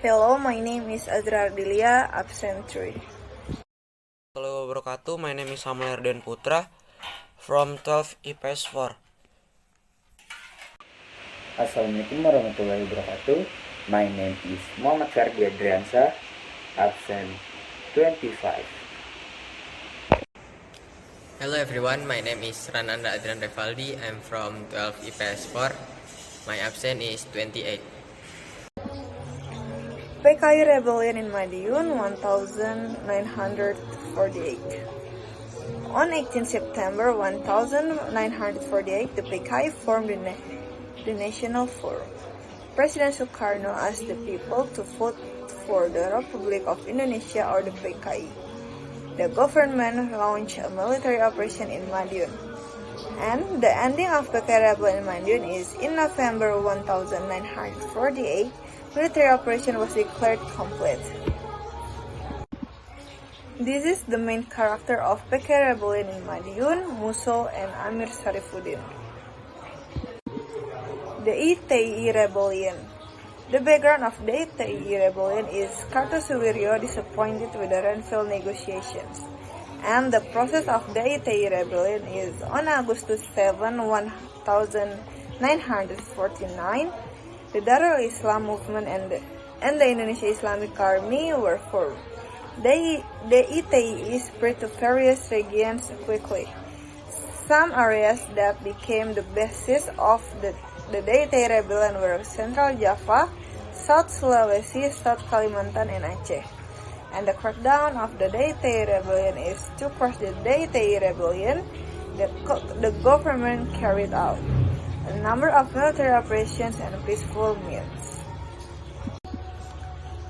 Hello, my name is Azra Ardilia, absent 3. Hello wabarakatuh, my name is Samuel Erden Putra from 12 IPS 4. Assalamualaikum warahmatullahi wabarakatuh. My name is Muhammad Ferdi Adriansa, absent 25. Hello everyone, my name is Rananda Adrian Revaldi. I'm from 12 IPS 4. My absent is 28. PKI Rebellion in Madiun 1948. On 18 September 1948, the PKI formed the National Forum. President Sukarno asked the people to vote for the Republic of Indonesia or the PKI. The government launched a military operation in Madiun. And the ending of PKI Rebellion in Madiun is in November 1948, military operation was declared complete. This is the main character of PKI Rebellion in Madiun, Musso, and Amir Sarifuddin. The ITI Rebellion. The background of the ITI Rebellion is Kartosuwiryo disappointed with the Renville negotiations. And the process of the ITI Rebellion is on Agustus 7, 1949, the Darul Islam movement and the Indonesia Islamic Army were formed. The ITI spread to various regions quickly. Some areas that became the basis of the ITI Rebellion were Central Java, South Sulawesi, South Kalimantan, and Aceh. And the crackdown of the ITI Rebellion is to crush the ITI Rebellion the government carried out a number of military operations and peaceful means.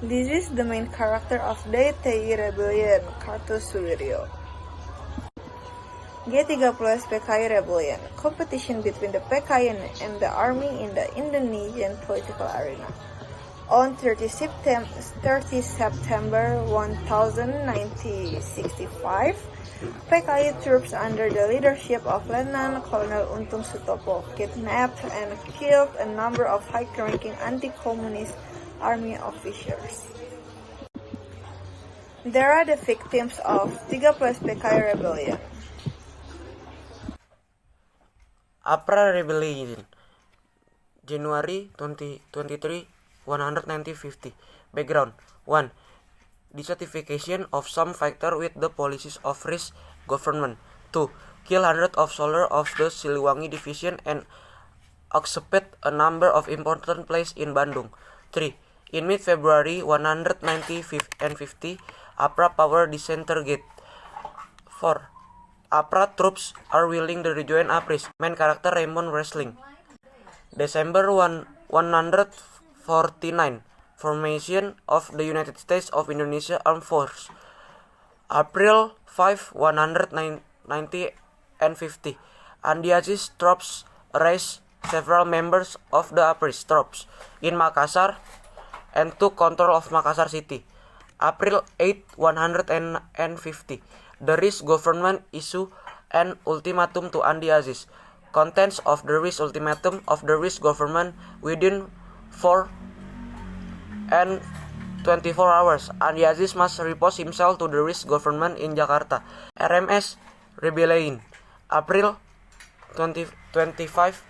This is the main character of the ITI Rebellion, Kartosuwiryo. G30S PKI Rebellion, competition between the PKI and the army in the Indonesian political arena. On 30 September 1965, PKI troops under the leadership of Lieutenant Colonel Untung Sutopo kidnapped and killed a number of high-ranking anti-communist army officers. There are the victims of 30 PKI Rebellion. APRA Rebellion, January 2023, 190-50. Background 1. Dissatisfaction of some factor with the policies of Ri's government. 2. Kill hundreds of soldiers of the Siliwangi division and occupy a number of important places in Bandung. 3. In mid-February 190-50, APRA power disintegrate. 4. APRA troops are willing to rejoin APRIS. Main character Raymond Wrestling. December 149. Formation of the United States of Indonesia Armed Force. April 5, 190 and 50. Andi Aziz troops arrest several members of the APRIS troops in Makassar and took control of Makassar city. April 8, 150. The Ri's government issue an ultimatum to Andi Aziz. Contents of the Ri's ultimatum of the Ri's government within 4 and 24 hours. Andi Aziz must repose himself to the Ri's government in Jakarta. RMS Rebellion, April 25,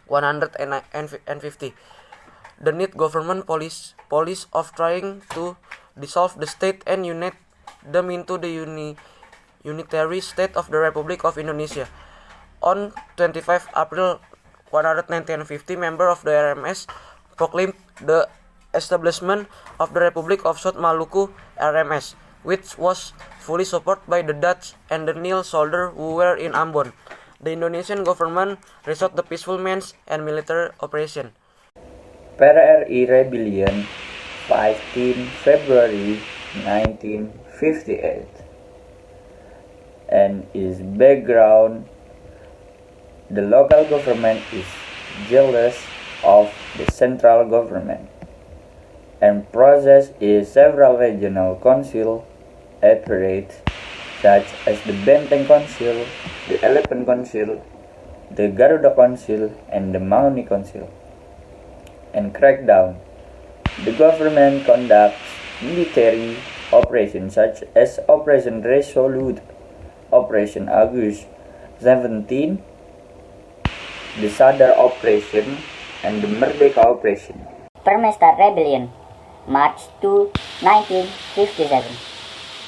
150. The need government police of trying to dissolve the state and unite them into the unitary state of the Republic of Indonesia. On 25 April 190 members of the RMS proclaimed the establishment of the Republic of South Maluku (RMS), which was fully supported by the Dutch and the Nil soldiers who were in Ambon. The Indonesian government resorted to peaceful means and military operation. PRRI Rebellion, 15 February 1958. And its background, the local government is jealous of the central government, and process is several regional council operate, such as the Benteng Council, the Elephant Council, the Garuda Council, and the Mauni Council, and crackdown The government conducts military operations such as Operation Resolute, Operation August 17, the Sadar Operation, and the Merdeka Operation. Permesta Rebellion, March 2, 1957.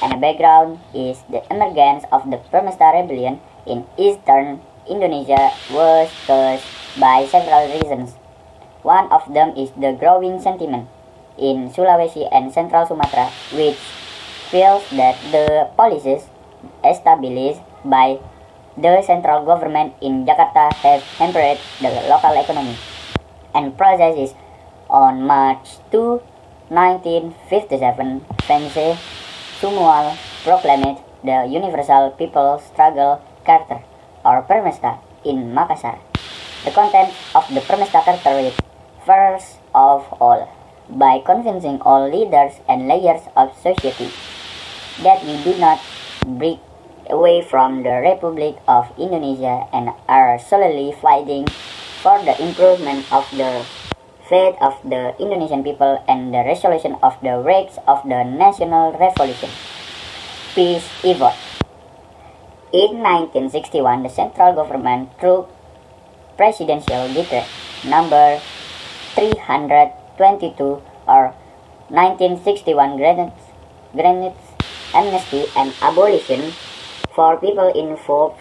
And the background is the emergence of the Permesta Rebellion in eastern Indonesia was caused by several reasons. One of them is the growing sentiment in Sulawesi and Central Sumatra, which feels that the policies established by the central government in Jakarta have hampered the local economy and processes. On March 2, 1957, Vence Sumual proclaimed the Universal People Struggle Charter, or Permesta, in Makassar. The content of the Permesta Charter reads, first of all, by convincing all leaders and layers of society that we do not break away from the Republic of Indonesia and are solely fighting for the improvement of the fate of the Indonesian people and the resolution of the wrecks of the national revolution. Peace effort. In 1961, the central government, through Presidential Decree number 322 or 1961, granted amnesty and abolition for people involved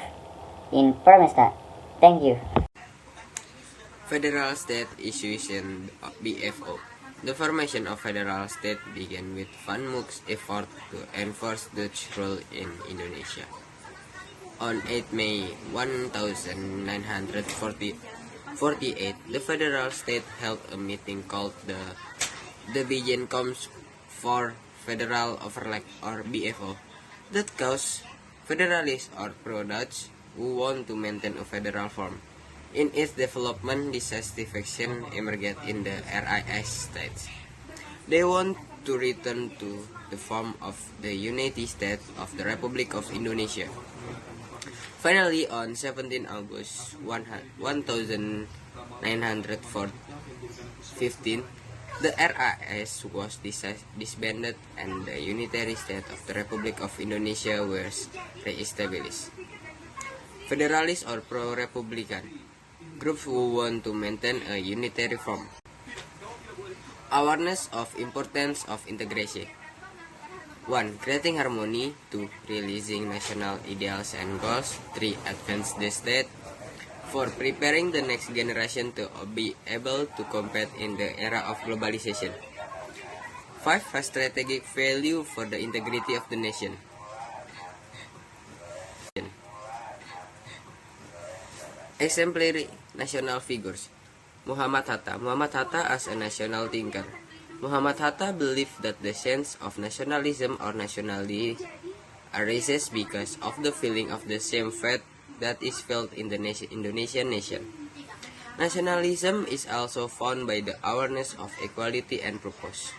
in Permesta. Thank you. Federal State Institution BFO. The formation of federal state began with Van Mook's effort to enforce Dutch rule in Indonesia. On 8 May 1948, the federal state held a meeting called the Bijeenkomst voor Federal Overleg, or BFO, that caused federalists or pro-Dutch who want to maintain a federal form. In its development, dissatisfaction emerged in the RIS states. They want to return to the form of the United States of the Republic of Indonesia. Finally, on 17 August 1915, the RIS was disbanded and the unitary state of the Republic of Indonesia was re-established. Federalists or pro-republican, groups who want to maintain a unitary form. Awareness of importance of integration. 1. Creating harmony. 2. Realizing national ideals and goals. 3. Advance the state. 4. Preparing the next generation to be able to compete in the era of globalization. 5. A strategic value for the integrity of the nation. Exemplary national figures. Muhammad Hatta. Muhammad Hatta as a national thinker. Muhammad Hatta believed that the sense of nationalism or nationality arises because of the feeling of the same faith that is felt in the Indonesian nation. Nationalism is also found by the awareness of equality and purpose.